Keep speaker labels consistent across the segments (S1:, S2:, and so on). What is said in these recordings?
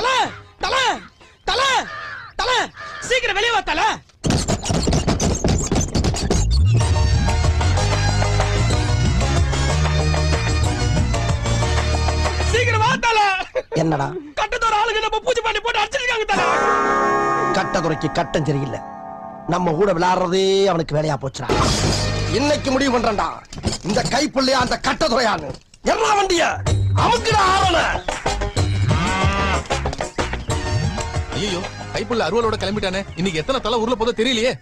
S1: தல தல தல தல சீக்கிரம் வெளியே வா தல. சீக்கிரம் வா தல.
S2: என்னடா
S1: கட்டத்தோட ஆளுங்க நம்ம பூஜை பண்ணி போட்டு அடிச்சிருக்காங்க தல.
S2: கட்டதுரைக்கு கட்டம் சரியில்லை. நம்ம கூட விளையாடுறதே அவனுக்கு வேலையா போச்சுடா. இன்னைக்கு முடிவு பண்றா, இந்த கைப்புள்ளையா அந்த கட்டதுரையான்னு. எல்லா வண்டிய அமுக்குடா ஆவன.
S3: ஐயோ, கைப்புள்ள அருவலோட கிளம்பிட்டானே. இன்னைக்கு எத்தனை தலை ஊர்ல போதோ தெரியலையே.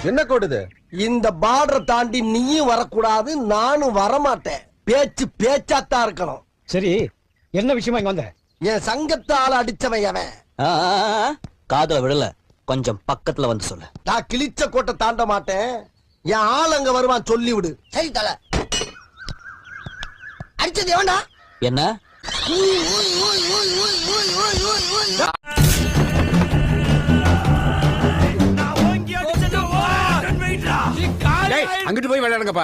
S4: என்ன கோடுது?
S2: இந்த பார்டரை தாண்டி நீயும் வரக்கூடாது, நானும் வரமாட்டேன். பேச்சு பேச்சாத்தான் இருக்கணும்.
S5: சரி, என்ன விஷயமா இங்க வந்த?
S2: என் சங்கத்தால அடிச்சவன் அவன்.
S6: காதுல விடல, கொஞ்சம் பக்கத்துல வந்து சொல்லு.
S2: நான் கிழிச்ச கோட்டை தாண்ட மாட்டேன். என் ஆள் அங்க வருவான், சொல்லி விடு. சரி தல. அடிச்சது எவன்டா?
S6: என்ன?
S4: அங்கிட்டு போய் விளையாடுங்கப்பா.